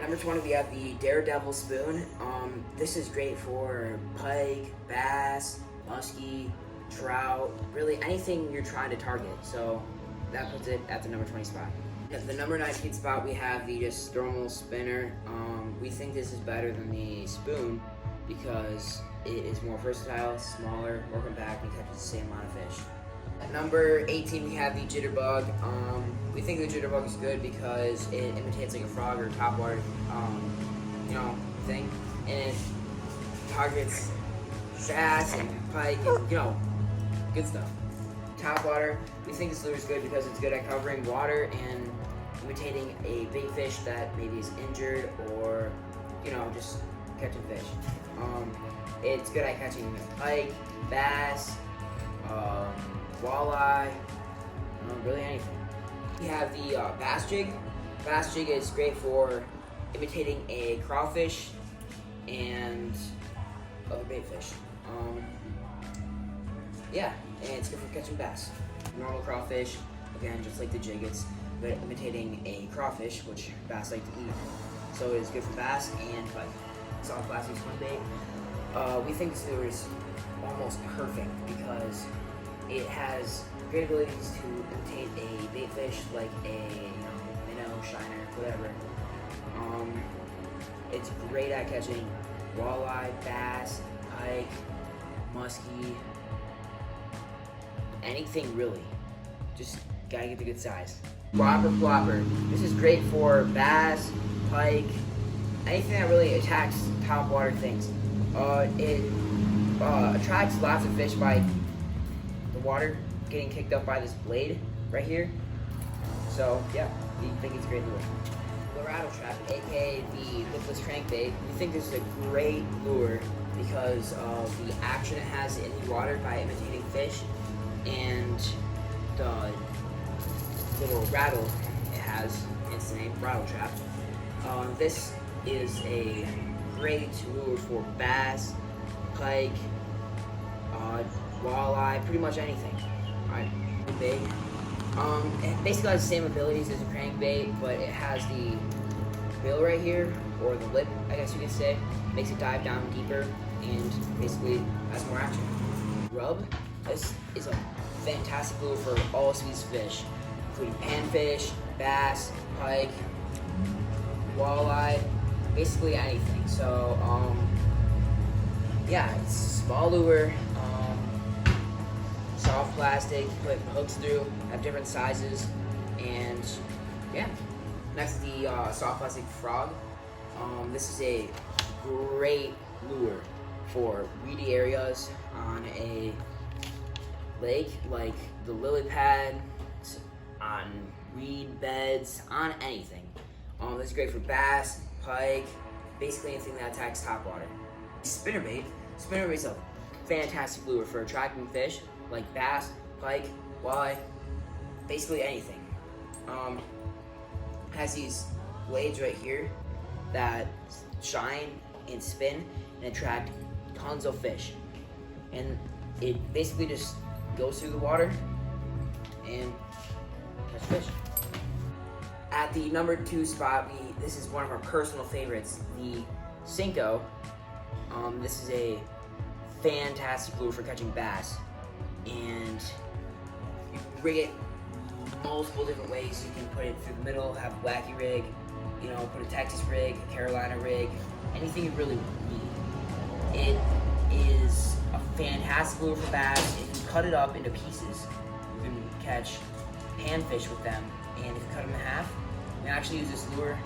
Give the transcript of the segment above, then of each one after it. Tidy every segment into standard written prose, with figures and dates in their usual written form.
Number 20, we have the Daredevil spoon. This is great for pike, bass, muskie, trout, really anything you're trying to target. So that puts it at the number 20 spot. At the number 19 spot, we have the just normal spinner. We think this is better than the spoon because it is more versatile, smaller, more compact, and catches the same amount of fish. At number 18, we have the jitterbug. We think the jitterbug is good because it imitates like a frog or topwater, thing, and it targets bass and pike and good stuff. Topwater, we think this lure is good because it's good at covering water and imitating a big fish that maybe is injured or just catching fish. It's good at catching pike, bass, walleye, really anything. We have the bass jig. Bass jig is great for imitating a crawfish and other bait fish. And it's good for catching bass. Normal crawfish, again, just like the jig, it's good at imitating a crawfish, which bass like to eat. So it is good for bass and pike. Soft plastic swim bait. We think this lure is almost perfect because it has great abilities to imitate a bait fish like a minnow, shiner, whatever. It's great at catching walleye, bass, pike, muskie, anything really. Just gotta get the good size. Whopper plopper. This is great for bass, pike, anything that really attacks topwater things. It attracts lots of fish by the water getting kicked up by this blade right here. So yeah, we think it's a great lure. The rattle trap, aka the lipless crankbait, we think this is a great lure because of the action it has in the water by imitating fish and the little rattle it has, hence the name rattle trap. This is a great lure for bass, pike, walleye, pretty much anything. Alright, big. It basically has the same abilities as a crankbait, but it has the bill right here, or the lip, I guess you could say. Makes it dive down deeper and basically has more action. Rub. This is a fantastic lure for all species of fish, including panfish, bass, pike, walleye, basically anything. So, it's a small lure, soft plastic, you put hooks through, have different sizes, and Next, the soft plastic frog. This is a great lure for weedy areas on a lake, like the lily pad, on reed beds, on anything. This is great for bass, pike, basically anything that attacks topwater. Spinnerbait. Spinnerbait's a fantastic lure for attracting fish like bass, pike, walleye, basically anything. Has these blades right here that shine and spin and attract tons of fish. And it basically just goes through the water and catch fish. At the number 2 spot, this is one of our personal favorites, the Senko. This is a fantastic lure for catching bass, and you can rig it multiple different ways. You can put it through the middle, have a wacky rig, put a Texas rig, a Carolina rig, anything you really need. It is a fantastic lure for bass. If you cut it up into pieces, you can catch panfish with them, and if you cut them in half, you can actually use this lure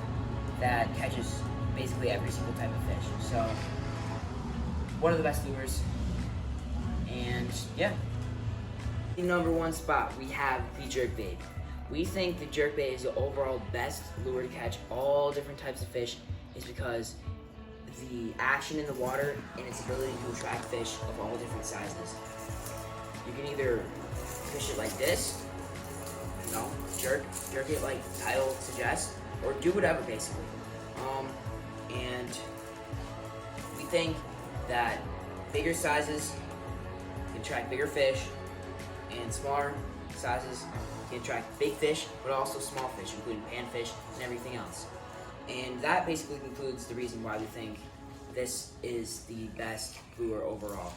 that catches basically every single type of fish. So, one of the best lures, and In number 1 spot, we have the jerkbait. We think the jerkbait is the overall best lure to catch all different types of fish, is because the action in the water and its ability to attract fish of all different sizes. You can either fish it like this, jerk it like the title suggests, or do whatever basically. And we think that bigger sizes can attract bigger fish, and smaller sizes can attract big fish, but also small fish, including panfish and everything else. And that basically concludes the reason why we think this is the best lure overall.